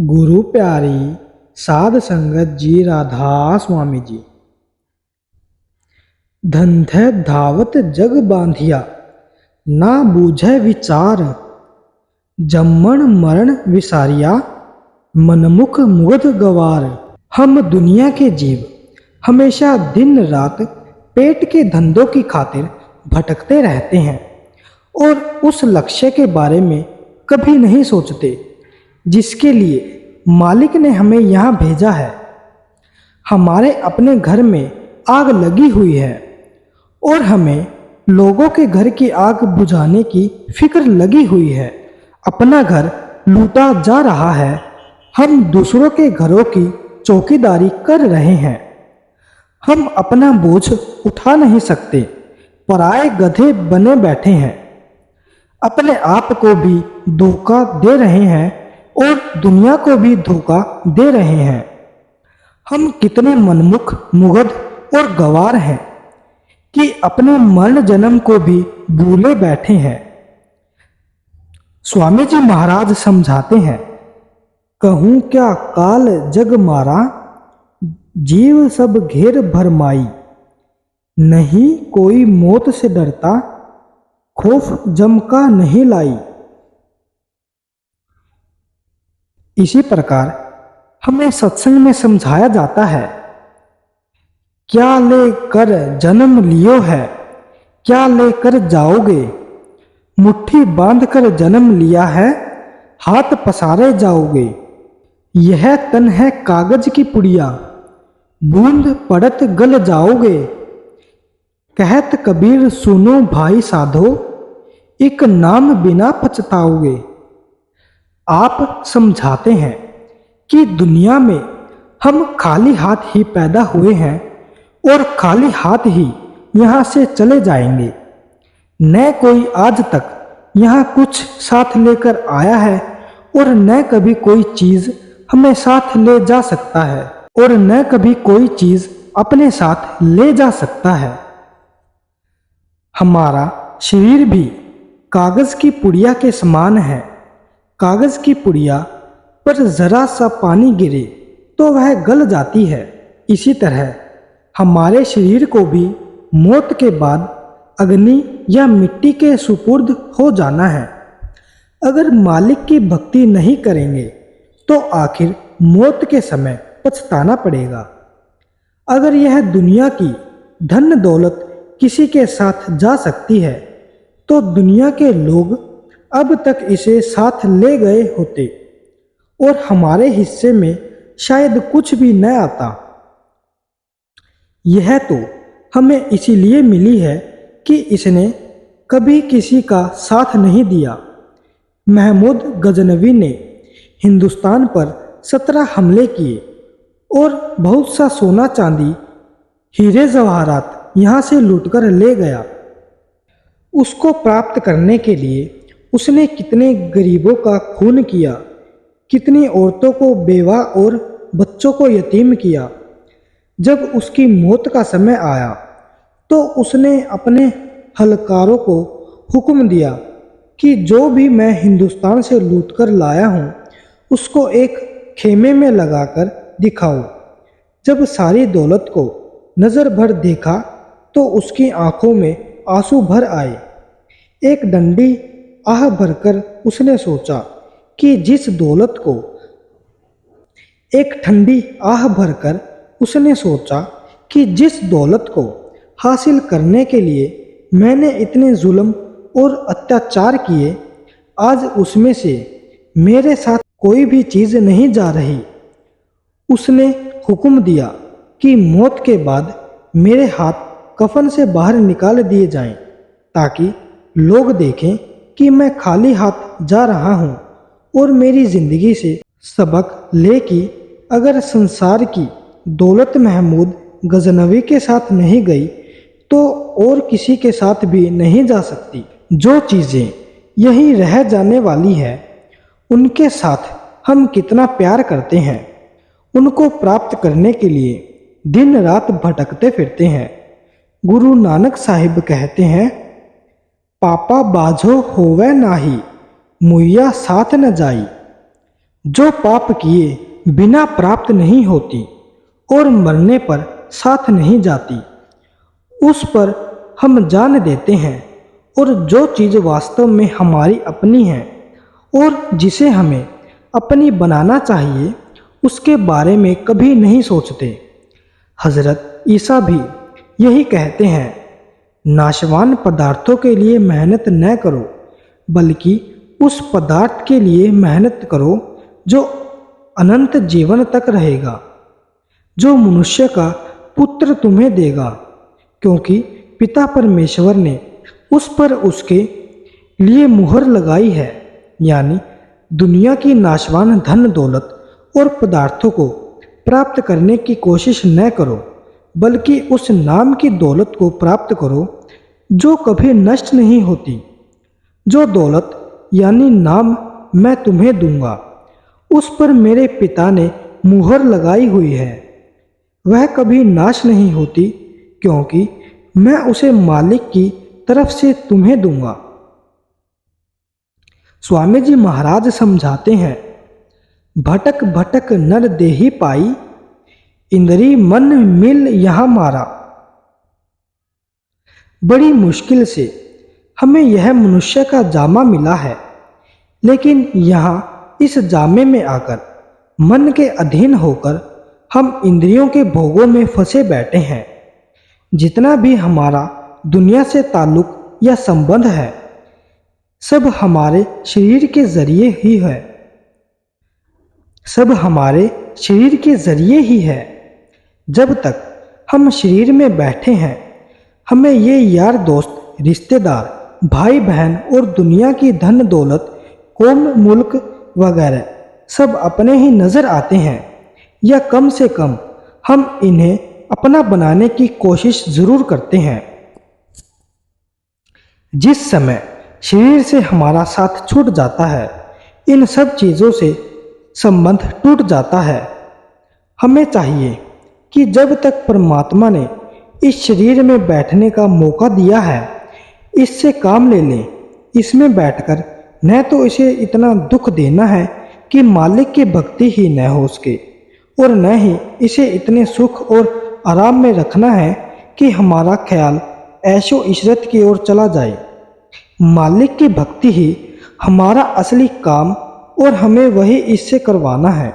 गुरु प्यारी साध संगत जी राधा स्वामी जी। धंधे धावत जग बांधिया ना बूझे विचार, जम्मन मरण विसारिया मनमुख मुग्ध गवार। हम दुनिया के जीव हमेशा दिन रात पेट के धंधों की खातिर भटकते रहते हैं और उस लक्ष्य के बारे में कभी नहीं सोचते जिसके लिए मालिक ने हमें यहाँ भेजा है। हमारे अपने घर में आग लगी हुई है और हमें लोगों के घर की आग बुझाने की फिक्र लगी हुई है। अपना घर लूटा जा रहा है, हम दूसरों के घरों की चौकीदारी कर रहे हैं। हम अपना बोझ उठा नहीं सकते, पराए गधे बने बैठे हैं। अपने आप को भी धोखा दे रहे हैं और दुनिया को भी धोखा दे रहे हैं। हम कितने मनमुख मुग्ध और गवार हैं कि अपने मरण जन्म को भी भूले बैठे हैं। स्वामी जी महाराज समझाते हैं, कहूँ क्या काल जग मारा, जीव सब घेर भरमाई। नहीं कोई मौत से डरता, खौफ जम का नहीं लाई। इसी प्रकार हमें सत्संग में समझाया जाता है, क्या लेकर जन्म लियो है, क्या लेकर जाओगे। मुट्ठी बांधकर जन्म लिया है, हाथ पसारे जाओगे। यह तन है कागज की पुड़िया, बूंद पड़त गल जाओगे। कहत कबीर सुनो भाई साधो, एक नाम बिना पछताओगे। आप समझाते हैं कि दुनिया में हम खाली हाथ ही पैदा हुए हैं और खाली हाथ ही यहाँ से चले जाएंगे। न कोई आज तक यहाँ कुछ साथ लेकर आया है और न कभी कोई चीज हमें साथ ले जा सकता है और न कभी कोई चीज अपने साथ ले जा सकता है। हमारा शरीर भी कागज की पुड़िया के समान है। कागज की पुड़िया पर जरा सा पानी गिरे तो वह गल जाती है। इसी तरह हमारे शरीर को भी मौत के बाद अग्नि या मिट्टी के सुपुर्द हो जाना है। अगर मालिक की भक्ति नहीं करेंगे तो आखिर मौत के समय पछताना पड़ेगा। अगर यह दुनिया की धन दौलत किसी के साथ जा सकती है तो दुनिया के लोग अब तक इसे साथ ले गए होते और हमारे हिस्से में शायद कुछ भी न आता। यह तो हमें इसीलिए मिली है कि इसने कभी किसी का साथ नहीं दिया। महमूद गजनवी ने हिंदुस्तान पर 17 हमले किए और बहुत सा सोना चांदी हीरे जवाहरात यहाँ से लूटकर ले गया। उसको प्राप्त करने के लिए उसने कितने गरीबों का खून किया, कितनी औरतों को बेवा और बच्चों को यतीम किया। जब उसकी मौत का समय आया तो उसने अपने हलकारों को हुक्म दिया कि जो भी मैं हिंदुस्तान से लूटकर लाया हूँ उसको एक खेमे में लगाकर दिखाओ। जब सारी दौलत को नज़र भर देखा तो उसकी आंखों में आंसू भर आए। एक डंडी आह भरकर उसने सोचा कि जिस दौलत को एक ठंडी आह भरकर उसने सोचा कि जिस दौलत को हासिल करने के लिए मैंने इतने जुल्म और अत्याचार किए, आज उसमें से मेरे साथ कोई भी चीज़ नहीं जा रही। उसने हुक्म दिया कि मौत के बाद मेरे हाथ कफन से बाहर निकाल दिए जाएं, ताकि लोग देखें कि मैं खाली हाथ जा रहा हूँ और मेरी जिंदगी से सबक ले कि अगर संसार की दौलत महमूद गजनवी के साथ नहीं गई तो और किसी के साथ भी नहीं जा सकती। जो चीज़ें यहीं रह जाने वाली है उनके साथ हम कितना प्यार करते हैं, उनको प्राप्त करने के लिए दिन रात भटकते फिरते हैं। गुरु नानक साहिब कहते हैं, पापा बाझो होवे नाही, मुइया साथ न जाई। जो पाप किए बिना प्राप्त नहीं होती और मरने पर साथ नहीं जाती, उस पर हम जान देते हैं। और जो चीज़ वास्तव में हमारी अपनी है और जिसे हमें अपनी बनाना चाहिए, उसके बारे में कभी नहीं सोचते। हज़रत ईसा भी यही कहते हैं, नाशवान पदार्थों के लिए मेहनत न करो, बल्कि उस पदार्थ के लिए मेहनत करो जो अनंत जीवन तक रहेगा, जो मनुष्य का पुत्र तुम्हें देगा, क्योंकि पिता परमेश्वर ने उस पर उसके लिए मुहर लगाई है। यानी दुनिया की नाशवान धन दौलत और पदार्थों को प्राप्त करने की कोशिश न करो, बल्कि उस नाम की दौलत को प्राप्त करो जो कभी नष्ट नहीं होती। जो दौलत यानी नाम मैं तुम्हें दूंगा, उस पर मेरे पिता ने मुहर लगाई हुई है। वह कभी नाश नहीं होती, क्योंकि मैं उसे मालिक की तरफ से तुम्हें दूंगा। स्वामी जी महाराज समझाते हैं, भटक भटक नर देही पाई, इंद्री मन मिल यहाँ मारा। बड़ी मुश्किल से हमें यह मनुष्य का जामा मिला है, लेकिन यहाँ इस जामे में आकर मन के अधीन होकर हम इंद्रियों के भोगों में फंसे बैठे हैं। जितना भी हमारा दुनिया से ताल्लुक या संबंध है, सब हमारे शरीर के जरिए ही है, सब हमारे शरीर के जरिए ही है। जब तक हम शरीर में बैठे हैं, हमें ये यार दोस्त, रिश्तेदार, भाई बहन और दुनिया की धन दौलत, कौम, मुल्क वगैरह सब अपने ही नज़र आते हैं, या कम से कम हम इन्हें अपना बनाने की कोशिश ज़रूर करते हैं। जिस समय शरीर से हमारा साथ छूट जाता है, इन सब चीज़ों से संबंध टूट जाता है। हमें चाहिए कि जब तक परमात्मा ने इस शरीर में बैठने का मौका दिया है, इससे काम ले लें। इसमें बैठकर न तो इसे इतना दुख देना है कि मालिक की भक्ति ही न हो सके, और न ही इसे इतने सुख और आराम में रखना है कि हमारा ख्याल ऐशो इशरत की ओर चला जाए। मालिक की भक्ति ही हमारा असली काम और हमें वही इससे करवाना है।